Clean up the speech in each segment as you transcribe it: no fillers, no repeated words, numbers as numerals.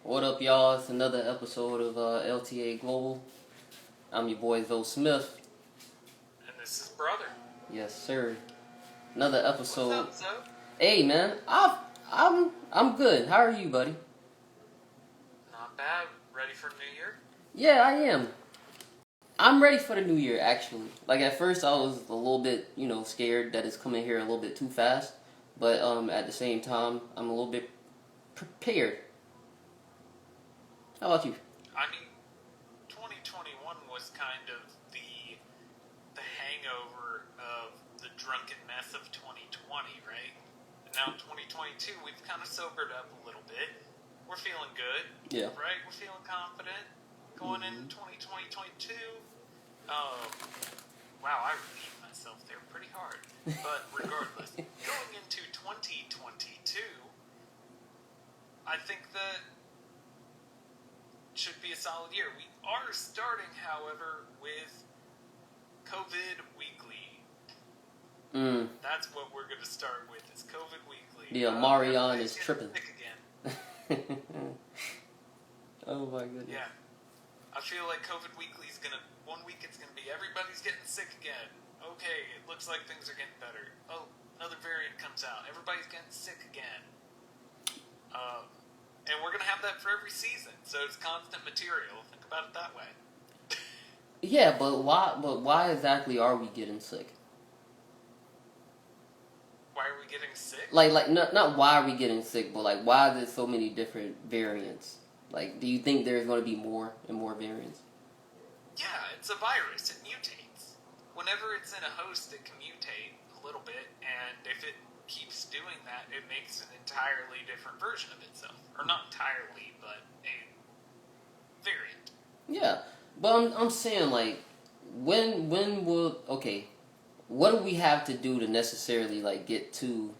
What up, y'all? It's another episode of LTA Global. I'm your boy, Smif. And this is Brother. Yes, sir. Another episode. What's up, Zo? Hey, man. I'm good. How are you, buddy? Not bad. Ready for New Year? Yeah, I am. I'm ready for the new year, actually. Like, at first, I was a little bit, scared that it's coming here a little bit too fast. But at the same time, I'm a little bit prepared. How about you? I mean, 2021 was kind of the hangover of the drunken mess of 2020, right? And now 2022, we've kind of sobered up a little bit. We're feeling good. Yeah. Right? We're feeling confident going into 2022. Wow, I repeat myself there pretty hard. But regardless, going into 2022, I think that should be a solid year. We are starting, however, with COVID Weekly. That's what we're going to start with, is COVID Weekly. Yeah, Marion is tripping. Sick again. Oh my goodness. Yeah. I feel like COVID Weekly is going to, one week it's going to be everybody's getting sick again. Okay, it looks like things are getting better. Oh, another variant comes out. Everybody's getting sick again. And we're going to have that for every season. So it's constant material. Think about it that way. Yeah, but why exactly are we getting sick? Why are we getting sick? Like not why are we getting sick, but like why is there so many different variants? Like, do you think there's going to be more and more variants? Yeah, it's a virus. It mutates. Whenever it's in a host, it can mutate a little bit, and if it keeps doing that, it makes an entirely different version of itself. Or not entirely, but a variant. Yeah, but I'm saying, like, when will, okay, what do we have to do to necessarily, like, get to,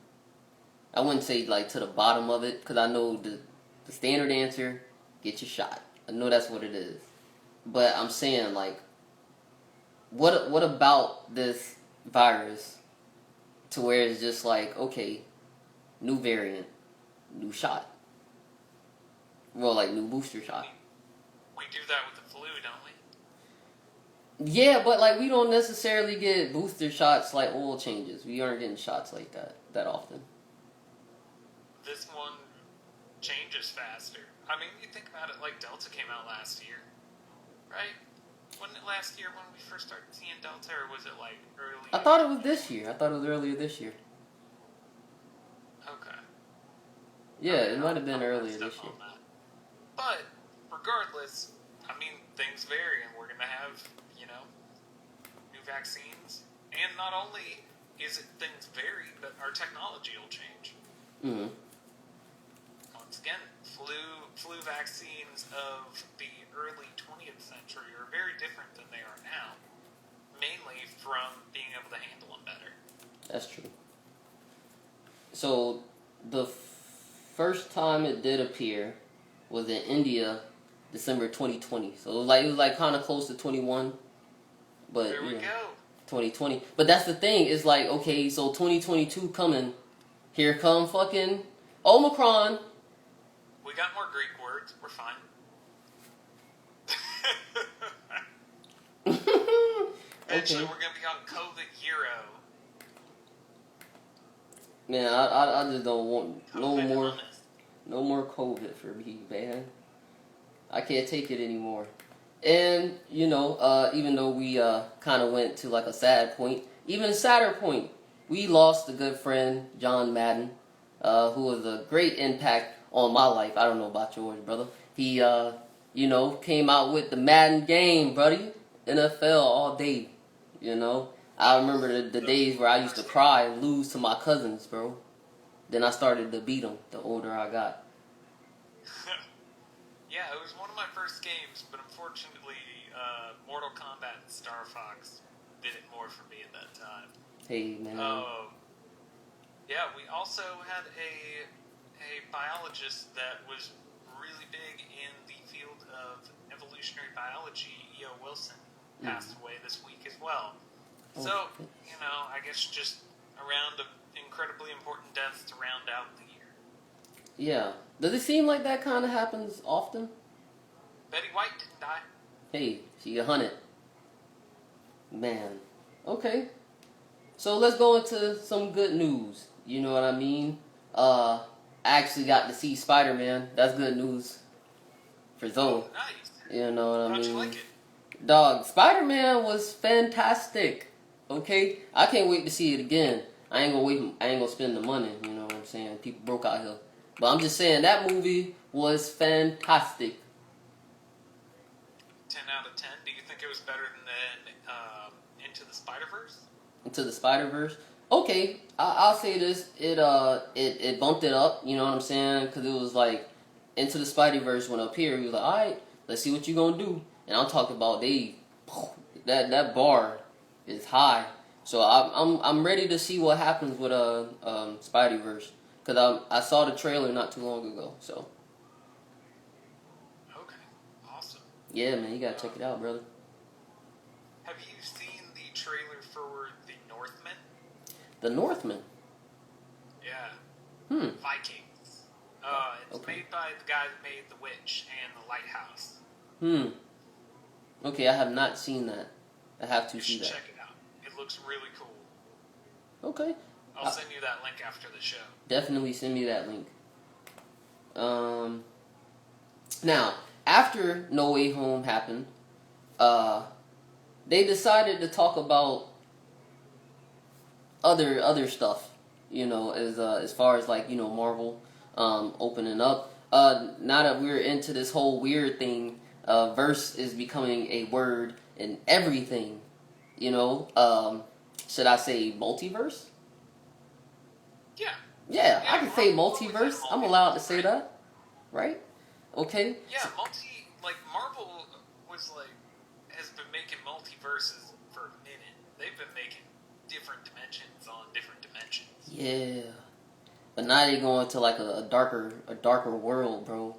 I wouldn't say, like, to the bottom of it, because I know the standard answer, get your shot. I know that's what it is. But I'm saying, like, what about this virus to where it's just like, okay, new variant, new shot. Well, like, new booster shot. We do that with the flu, don't we? Yeah, but, like, we don't necessarily get booster shots like oil changes. We aren't getting shots like that often. This one changes faster. I mean, you think about it, like Delta came out last year, right? Wasn't it last year when we first started seeing Delta, or was it like early? I thought it was this year. I thought it was earlier this year. Okay. Yeah, it might have been earlier this year. But regardless, I mean, things vary, and we're gonna have, new vaccines. And not only is it things vary, but our technology will change. Mm-hmm. Once again, flu vaccines of the early 20th century are very different than they are now, mainly from being able to handle them better. That's true. So, the first time it did appear was in India, December 2020. So it was like kind of close to 21, but there we go. 2020. But that's the thing. It's like, okay, so 2022 coming. Here come fucking Omicron. We got more Greek words. We're fine. Eventually, we're gonna be on COVID Euro. Man, I just don't want COVID no more COVID for me, man. I can't take it anymore. And even though we kind of went to like a sad point, even a sadder point, we lost a good friend, John Madden, who was a great impact on my life. I don't know about yours, brother. He came out with the Madden game, buddy. NFL all day. I remember the days where I used to cry and lose to my cousins, bro. Then I started to beat them the older I got. Yeah, it was one of my first games, but unfortunately, Mortal Kombat and Star Fox did it more for me at that time. Hey, man. Yeah, we also had a biologist that was really big in the field of evolutionary biology. E.O. Wilson passed away this week as well. Oh, so, I guess just a round of incredibly important deaths to round out the year. Yeah. Does it seem like that kind of happens often? Betty White didn't die. Hey, she 100. Man. Okay. So let's go into some good news. You know what I mean? I actually got to see Spider-Man. That's good news for Zoe. Oh, nice. You know what I How'd mean? you like it? Dog, Spider-Man was fantastic. Okay? I can't wait to see it again. I ain't gonna spend the money, you know what I'm saying? People broke out here. But I'm just saying that movie was fantastic. 10 out of 10. Do you think it was better than Into the Spider-Verse? Into the Spider-Verse. Okay, I'll say this. It bumped it up, you know what I'm saying? Because it was like, Into the Spider-Verse went up here. He was like, alright, let's see what you gonna do. And I'm talking about that bar is high. So I'm ready to see what happens with Spideyverse. Because I saw the trailer not too long ago. So, Okay, awesome. yeah, man, you gotta check it out, brother. Have you seen the trailer for The Northmen? The Northmen. Yeah. Vikings. It's Okay. made by the guy that made The Witch and The Lighthouse. Okay, I have not seen that. I have to You see should that. check it out. It looks really cool. Okay. I'll send you that link after the show. Definitely send me that link. Now, after No Way Home happened, they decided to talk about other stuff. You know, as far as like, you know, Marvel opening up. Now that we're into this whole weird thing, verse is becoming a word in everything. You know, should I say multiverse? Yeah. Yeah, I Yeah, can say Marvel always multiverse. had I'm allowed to multiverse, say right? that, right? Okay. Yeah, Marvel was like, has been making multiverses for a minute. They've been making different dimensions on different dimensions. Yeah, but now they going to like a darker world, bro.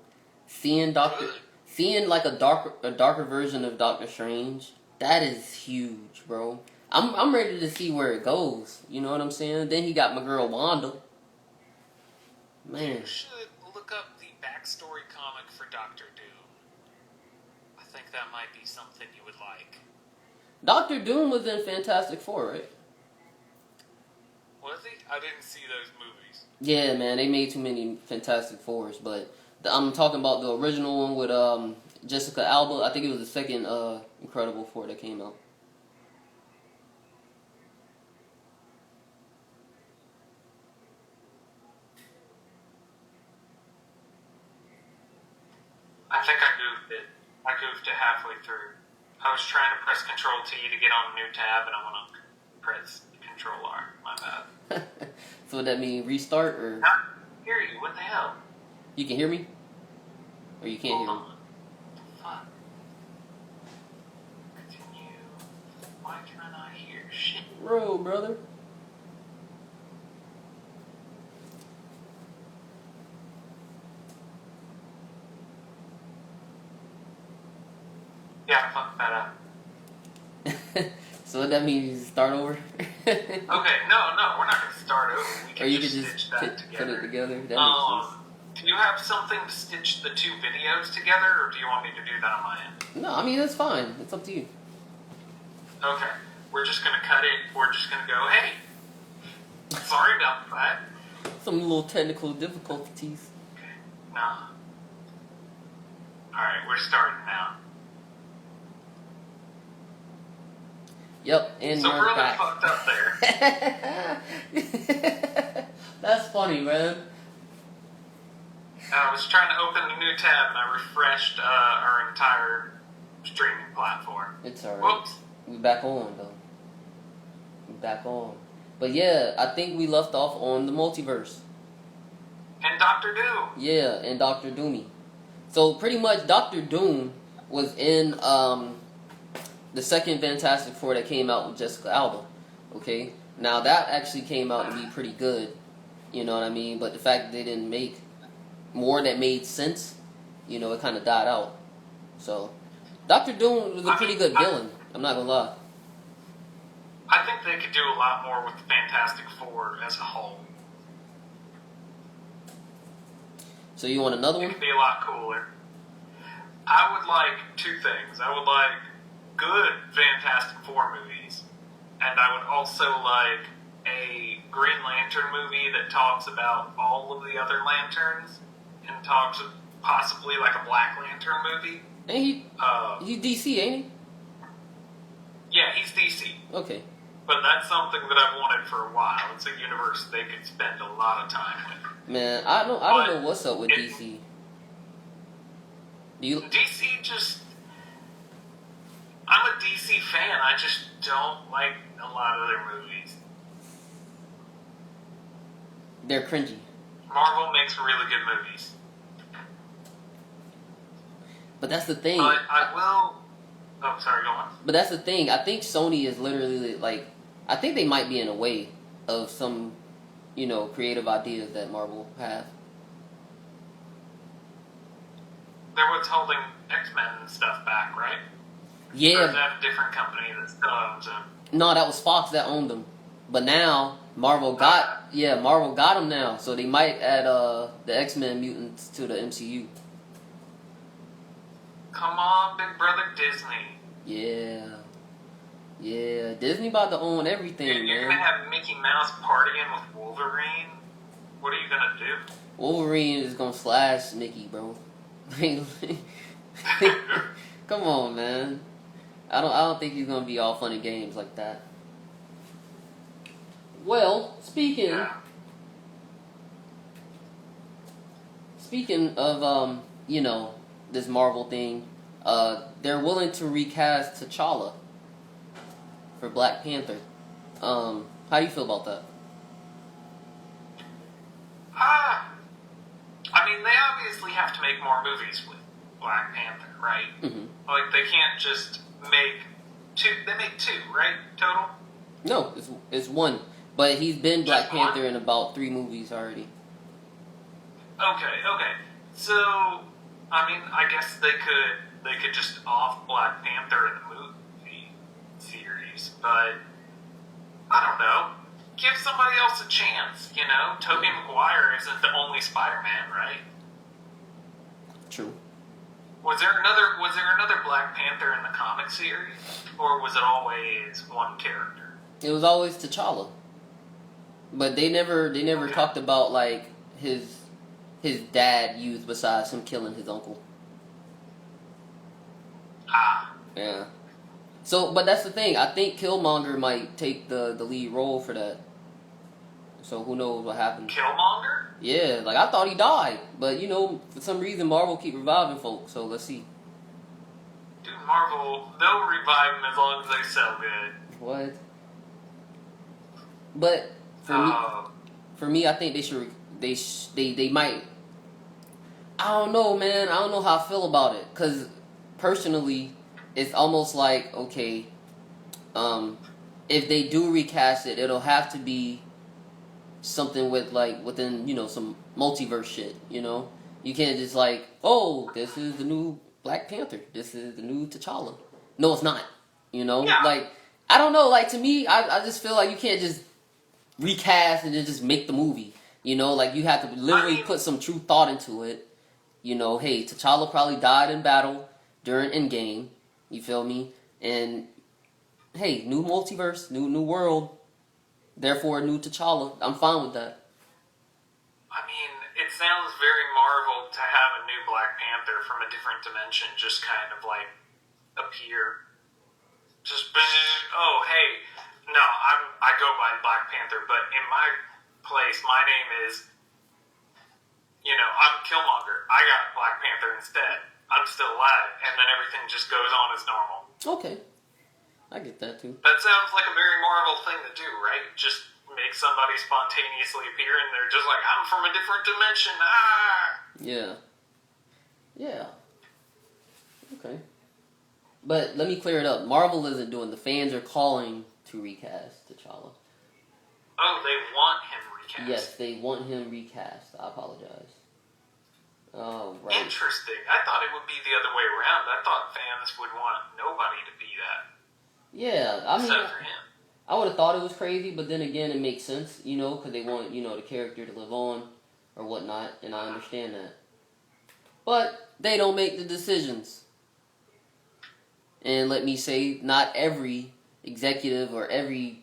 Seeing like a darker version of Doctor Strange. That is huge, bro. I'm ready to see where it goes. You know what I'm saying? Then he got my girl Wanda. Man, You should look up the backstory comic for Doctor Doom. I think that might be something you would like. Doctor Doom was in Fantastic Four, right? Was he? I didn't see those movies. Yeah, man, they made too many Fantastic Fours, but I'm talking about the original one with Jessica Alba. I think it was the second Incredible Four that came out. I think I goofed it. I goofed it halfway through. I was trying to press Control T to get on a new tab, and I want to press Control R. My bad. So would that mean restart or Not hear you. What the hell? you can hear me? Or you can't Hold hear me? on. Fuck. Continue. Why can I not hear shit? Bro, brother. Yeah, fuck that up. So would that mean start over? Okay, no, we're not gonna start over. We Or can you could just just stitch that put together. it together. That makes sense. Do you have something to stitch the two videos together, or do you want me to do that on my end? No, I mean that's fine. It's up to you. Okay, we're just gonna cut it. We're just gonna go, hey, sorry about that. Some little technical difficulties. Okay, nah. Alright, we're starting now. Yep, and So we're really back. fucked up there. That's funny, man. I was trying to open a new tab and I refreshed our entire streaming platform. It's alright. Whoops. We back on though. We back on. But yeah, I think we left off on the multiverse. And Doctor Doom. Yeah, and Doctor Doomy. So pretty much Doctor Doom was in the second Fantastic Four that came out with Jessica Alba. Okay? Now that actually came out to be pretty good. You know what I mean? But the fact that they didn't make more that made sense, you know, it kind of died out. So, Doctor Doom was a pretty good villain. I'm not gonna lie. I think they could do a lot more with the Fantastic Four as a whole. So you want another It one? could be a lot cooler. I would like two things. I would like good Fantastic Four movies, and I would also like a Green Lantern movie that talks about all of the other lanterns and talks possibly like a Black Lantern movie. Ain't he DC, ain't Yeah, he's DC. he? Okay. But that's something that I've wanted for a while. It's a universe they could spend a lot of time with. Man, I don't know what's up with DC. Do you? DC just... I'm a DC fan. I just don't like a lot of their movies. They're cringy. Marvel makes really good movies. But that's the thing. But I will... Oh, sorry, go on. But that's the thing. I think Sony is literally like, I think they might be in a way of some, creative ideas that Marvel have. They're what's holding X-Men and stuff back, right? Or Yeah. is that a different company that still owns them? No, that was Fox that owned them. But now Marvel got them now, so they might add the X-Men mutants to the MCU. Come on, Big Brother Disney. Yeah, Disney about to own everything, You're man. gonna have Mickey Mouse partying with Wolverine? What are you gonna do? Wolverine is gonna slash Mickey, bro. Come on, man. I don't think he's gonna be all fun and games like that. Well, speaking of this Marvel thing, they're willing to recast T'Challa for Black Panther. How do you feel about that? I mean, they obviously have to make more movies with Black Panther, right? Mm-hmm. Like, they can't just make two. They make two, right? Total? No, it's one. But he's been Black Just one? Panther in about 3 movies already. Okay. So, I mean, I guess they could just off Black Panther in the movie series, but I don't know. Give somebody else a chance, Tobey Maguire isn't the only Spider-Man, right? True. Was there another Black Panther in the comic series, or was it always one character? It was always T'Challa. But they never talked about like his dad used besides him killing his uncle. Yeah. So, but that's the thing. I think Killmonger might take the lead role for that. So who knows what happened? Killmonger? Yeah, like I thought he died, but for some reason Marvel keep reviving folks. So let's see. Dude, Marvel, they'll revive him as long as they sell good. What? But for me, I think they should. They might. I don't know, man. I don't know how I feel about it. Cause personally, it's almost like okay, if they do recast it, it'll have to be something with like within some multiverse shit. You can't just like, oh, this is the new Black Panther. This is the new T'Challa. No, it's not. Yeah. Like I don't know. Like to me, I just feel like you can't just recast and then just make the movie. Like you have to literally put some true thought into it. Hey, T'Challa probably died in battle during Endgame. You feel me? And hey, new multiverse, new world. Therefore, a new T'Challa. I'm fine with that. I mean, it sounds very Marvel to have a new Black Panther from a different dimension just kind of like appear. Just, oh, hey, no, I go by Black Panther, but in my place, my name is, I'm Killmonger. I got Black Panther instead. I'm still alive, and then everything just goes on as normal. Okay. I get that too. That sounds like a very Marvel thing to do, right? Just make somebody spontaneously appear, and they're just like, I'm from a different dimension. Yeah. Okay. But let me clear it up. Marvel isn't doing. The fans are calling to recast T'Challa. Oh, they want him recast. Yes, they want him recast. I apologize. Oh, right. Interesting. I thought it would be the other way around. I thought fans would want nobody to be that. Yeah, I mean, except for him. I would have thought it was crazy, but then again, it makes sense, because they want, the character to live on or whatnot, and I understand that. but they don't make the decisions. And let me say, not every executive or every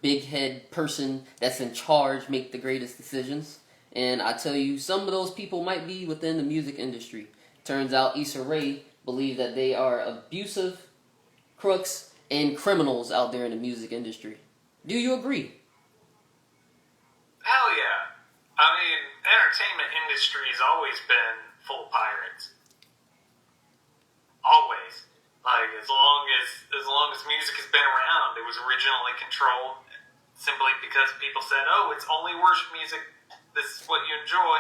big head person that's in charge make the greatest decisions. And I tell you, some of those people might be within the music industry. Turns out Issa Rae believe that they are abusive crooks and criminals out there in the music industry. Do you agree? Hell yeah. I mean, entertainment industry has always been full of pirates. Always. Like, as long as music has been around, it was originally controlled simply because people said, oh, it's only worship music, this is what you enjoy.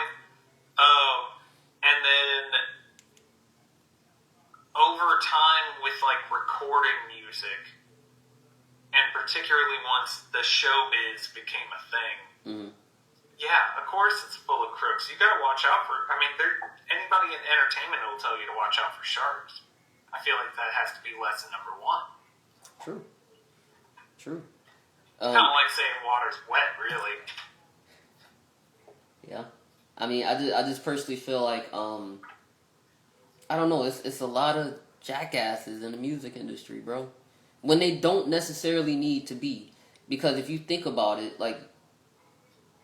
And then over time with, like, recording music, and particularly once the showbiz became a thing, yeah, of course it's full of crooks. You gotta watch out for, I mean, anybody in entertainment will tell you to watch out for sharks. I feel like that has to be lesson number one. True. Kind of like saying water's wet, really. Yeah. I mean, I just personally feel like, I don't know, it's a lot of jackasses in the music industry, bro. When they don't necessarily need to be. Because if you think about it, like,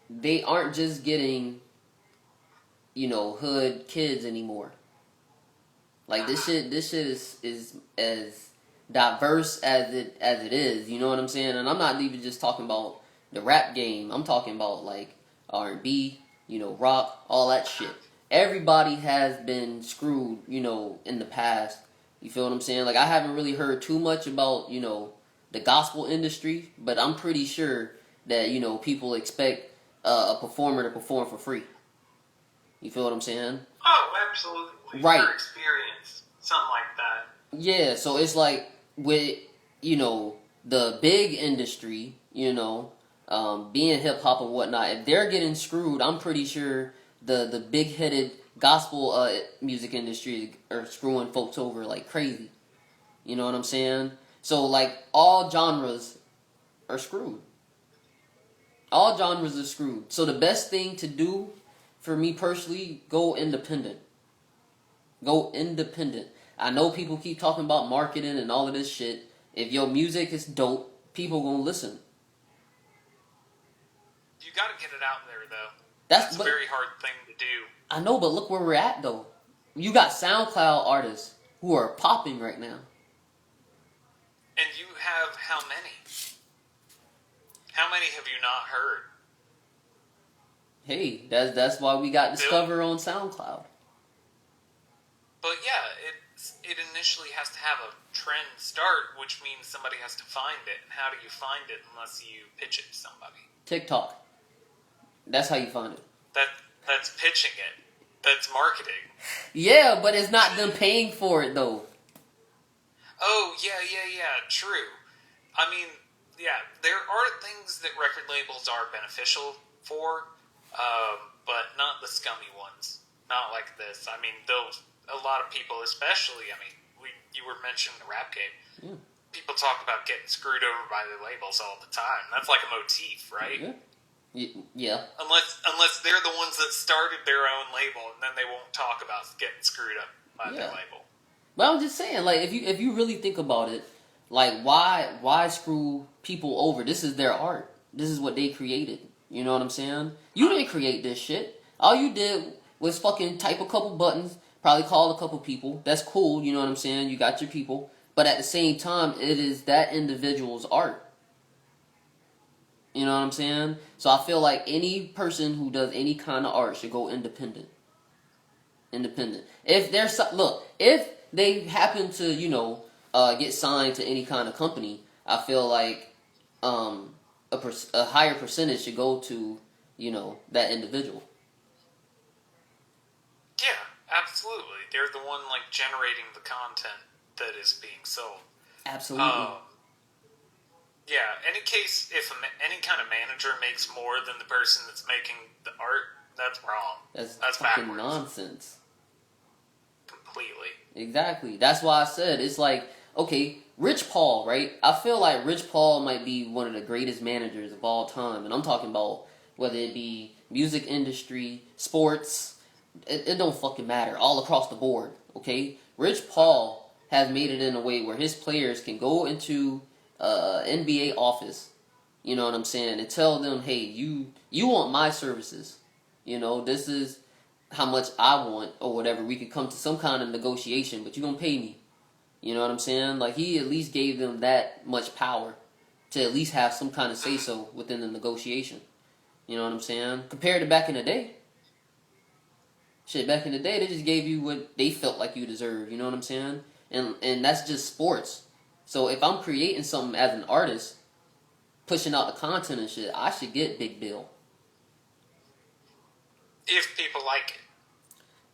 they aren't just getting, hood kids anymore. Like, this shit is as diverse as it is, you know what I'm saying? And I'm not even just talking about the rap game. I'm talking about, like, R&B, rock, all that shit. Everybody has been screwed, in the past. You feel what I'm saying? Like, I haven't really heard too much about, the gospel industry, but I'm pretty sure that, people expect a performer to perform for free. You feel what I'm saying? Oh, absolutely. Right. Your experience. Something like that. Yeah, so it's like with, the big industry, being hip-hop and whatnot, if they're getting screwed, I'm pretty sure the big-headed gospel music industry are screwing folks over like crazy. You know what I'm saying? So, like, all genres are screwed. All genres are screwed. So the best thing to do, for me personally, go independent. Go independent. I know people keep talking about marketing and all of this shit. If your music is dope, people gonna listen. You gotta get it out there, though. That's a very hard thing to do. I know, but look where we're at, though. You got SoundCloud artists who are popping right now. And you have how many? How many have you not heard? Hey, that's why we got Discover on SoundCloud. But yeah, it initially has to have a trend start, which means somebody has to find it. And how do you find it unless you pitch it to somebody? TikTok. That's how you find it. That's pitching it. That's marketing. Yeah, but it's not them paying for it, though. Oh, yeah, true. I mean, yeah, there are things that record labels are beneficial for, but not the scummy ones. Not like this. I mean, a lot of people, especially, I mean, you were mentioning the rap game. Yeah. People talk about getting screwed over by their labels all the time. That's like a motif, right? Yeah. Yeah. Unless they're the ones that started their own label, and then they won't talk about getting screwed up by their label. But I'm just saying, like, if you really think about it, like, why screw people over? This is their art. This is what they created. You know what I'm saying? You didn't create this shit. All you did was fucking type a couple buttons, probably call a couple people. That's cool, you know what I'm saying? You got your people. But at the same time, it is that individual's art. You know what I'm saying? So I feel like any person who does any kind of art should go independent. Independent. If they happen to, get signed to any kind of company, I feel like a higher percentage should go to, that individual. Yeah, absolutely. They're the one, like, generating the content that is being sold. Absolutely. Yeah, if any kind of manager makes more than the person that's making the art, that's wrong. That's fucking backwards. Nonsense. Completely. Exactly. That's why I said, it's like, okay, Rich Paul, right? I feel like Rich Paul might be one of the greatest managers of all time. And I'm talking about whether it be music industry, sports, It don't fucking matter. All across the board, okay? Rich Paul has made it in a way where his players can go into NBA office, you know what I'm saying, and tell them, hey, you want my services. You know, this is how much I want or whatever. We could come to some kind of negotiation, but you're going to pay me. You know what I'm saying? Like, he at least gave them that much power to at least have some kind of say-so within the negotiation. You know what I'm saying? Compared to back in the day. Shit, back in the day, they just gave you what they felt like you deserved. You know what I'm saying? And that's just sports. So if I'm creating something as an artist, pushing out the content and shit, I should get big bill. If people like it.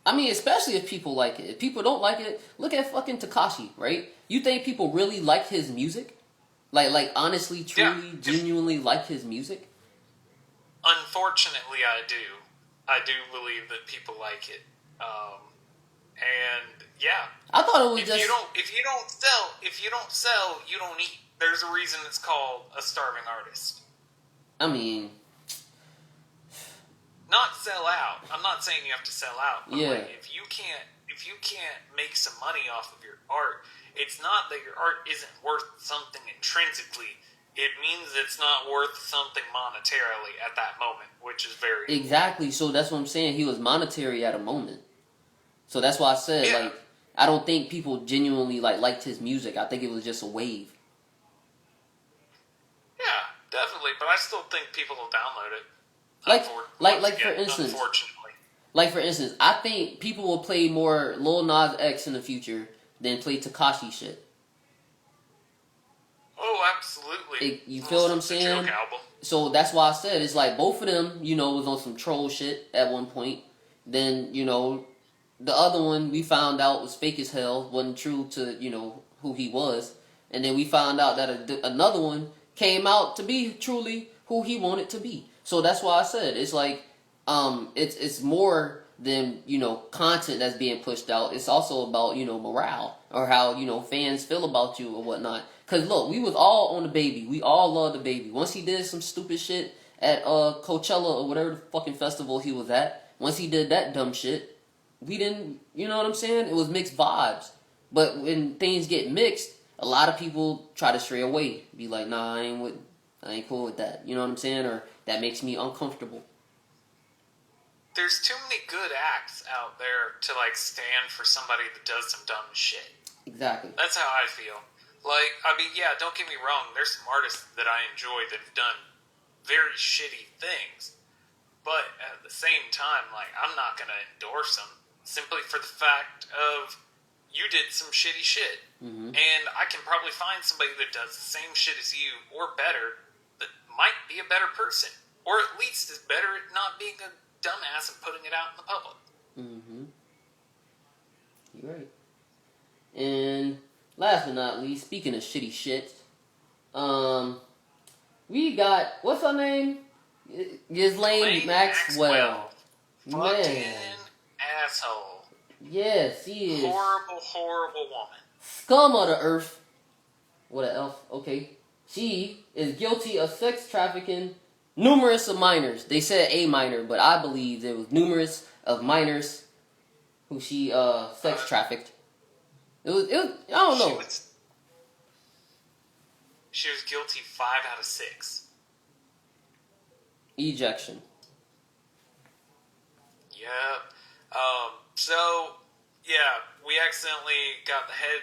I mean, especially if people like it. If people don't like it, look at fucking Tekashi, right? You think people really like his music? Like honestly, truly, genuinely like his music? Unfortunately, I do. I do believe that people like it. And yeah, I thought it was if just you don't sell, you don't eat. There's a reason it's called a starving artist. I mean, not sell out. I'm not saying you have to sell out. But yeah. Like, if you can't make some money off of your art, it's not that your art isn't worth something intrinsically. It means it's not worth something monetarily at that moment, which is very exactly. So that's what I'm saying. He was monetary at a moment. So that's why I said like I don't think people genuinely liked his music. I think it was just a wave. Yeah, definitely. But I still think people will download it. Like for instance, unfortunately. Like for instance, I think people will play more Lil Nas X in the future than play Tekashi shit. Oh, absolutely. You feel what I'm saying? So that's why I said it's like both of them, you know, was on some troll shit at one point. Then, you know, the other one we found out was fake as hell, wasn't true to, you know, who he was. And then we found out that another one came out to be truly who he wanted to be. So that's why I said it's like it's more than, you know, content that's being pushed out. It's also about, you know, morale or how, you know, fans feel about you or whatnot. Cause look, we was all on the baby. We all loved the baby. Once he did some stupid shit at Coachella or whatever the fucking festival he was at, once he did that dumb shit, we didn't, you know what I'm saying? It was mixed vibes. But when things get mixed, a lot of people try to stray away. Be like, nah, I ain't cool with that. You know what I'm saying? Or that makes me uncomfortable. There's too many good acts out there to like stand for somebody that does some dumb shit. Exactly. That's how I feel. Like, I mean, yeah, don't get me wrong. There's some artists that I enjoy that have done very shitty things. But at the same time, like, I'm not going to endorse them simply for the fact of you did some shitty shit. Mm-hmm. And I can probably find somebody that does the same shit as you or better that might be a better person. Or at least is better at not being a dumbass and putting it out in the public. Mm-hmm. You're right. And last but not least, speaking of shitty shit, we got, what's her name? Ghislaine Maxwell. Fucking asshole. Yes, she is. Horrible, horrible woman. Scum of the earth. What an elf. Okay. She is guilty of sex trafficking numerous of minors. They said a minor, but I believe there was numerous of minors who she sex trafficked. It was I don't know. She was guilty 5 out of 6. Ejection. Yeah. So, yeah, we accidentally got the head...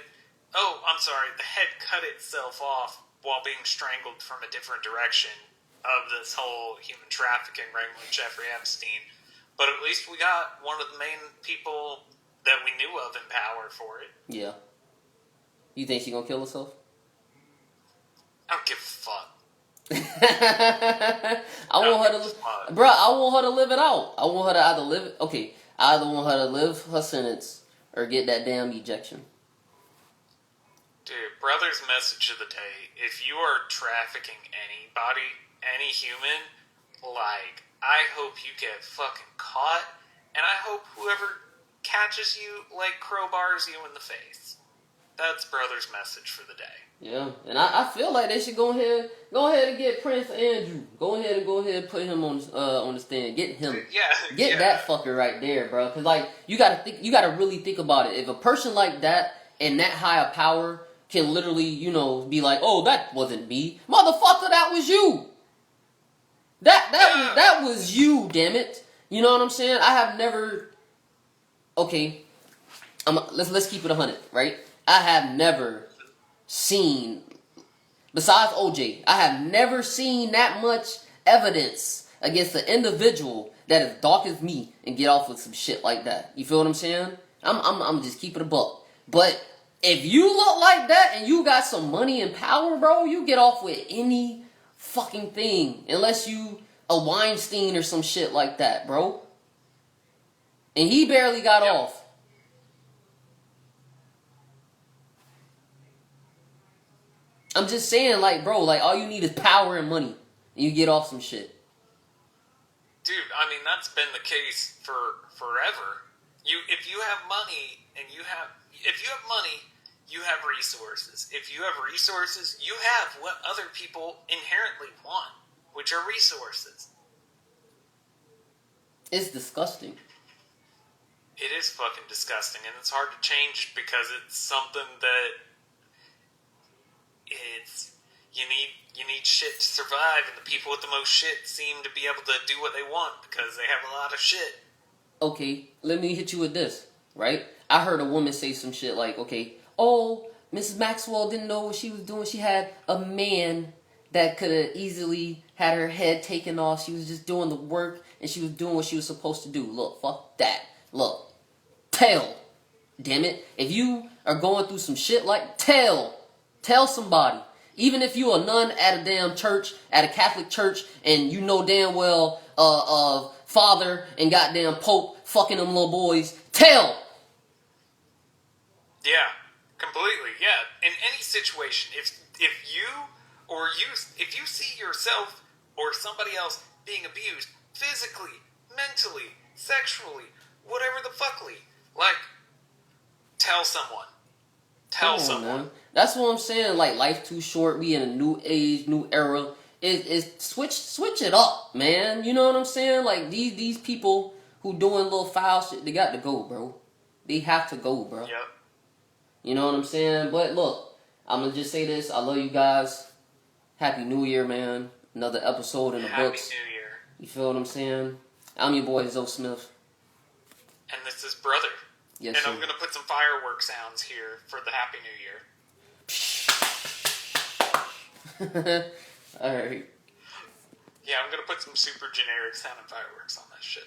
Oh, I'm sorry. The head cut itself off while being strangled from a different direction of this whole human trafficking ring with Jeffrey Epstein. But at least we got one of the main people that we knew of in power for it. Yeah. You think she gonna kill herself? I don't give a fuck. I want her to live it out. I want her to I either want her to live her sentence or get that damn ejection. Dude, brother's message of the day: if you are trafficking anybody, any human, like, I hope you get fucking caught, and I hope whoever catches you, like, crowbars you in the face. That's brother's message for the day. Yeah, and I feel like they should go ahead and get Prince Andrew. Go ahead and put him on the stand. Get him. Get that fucker right there, bro. Cause like you gotta really think about it. If a person like that and that high of power can literally, be like, oh, that wasn't me, motherfucker, that was you. That was you, damn it. You know what I'm saying? I have never. Okay, let's keep it 100, right? I have never seen, besides OJ, I have never seen that much evidence against an individual that is dark as me and get off with some shit like that. You feel what I'm saying? I'm just keeping a buck. But if you look like that and you got some money and power, bro, you get off with any fucking thing. Unless you a Weinstein or some shit like that, bro. And he barely got off. I'm just saying, like, bro, like, all you need is power and money. And you get off some shit. Dude, I mean, that's been the case for forever. If you have money, you have resources. If you have resources, you have what other people inherently want, which are resources. It's disgusting. It is fucking disgusting, and it's hard to change because it's something that you need shit to survive, and the people with the most shit seem to be able to do what they want because they have a lot of shit. Okay, let me hit you with this, right? I heard a woman say some shit like, okay, oh, Mrs. Maxwell didn't know what she was doing. She had a man that could have easily had her head taken off. She was just doing the work, and she was doing what she was supposed to do. Look, fuck that. Look, tell. Damn it. If you are going through some shit like, tell somebody. Even if you a nun at a damn church, at a Catholic church, and you know damn well Father and goddamn Pope fucking them little boys, tell. Yeah, completely. Yeah, in any situation, if you see yourself or somebody else being abused physically, mentally, sexually, whatever the fuckly, like, tell someone. Tell someone. Man. That's what I'm saying. Like, life too short. We in a new age, new era. Switch it up, man. You know what I'm saying? Like these people who doing little foul shit, they got to go, bro. They have to go, bro. Yep. You know what I'm saying? But look, I'm gonna just say this. I love you guys. Happy New Year, man. Another episode in the books. Happy New Year. You feel what I'm saying? I'm your boy, Smif. And this is Brother. Yes, and sir. I'm going to put some firework sounds here for the Happy New Year. Alright. Yeah, I'm going to put some super generic sounding fireworks on that shit.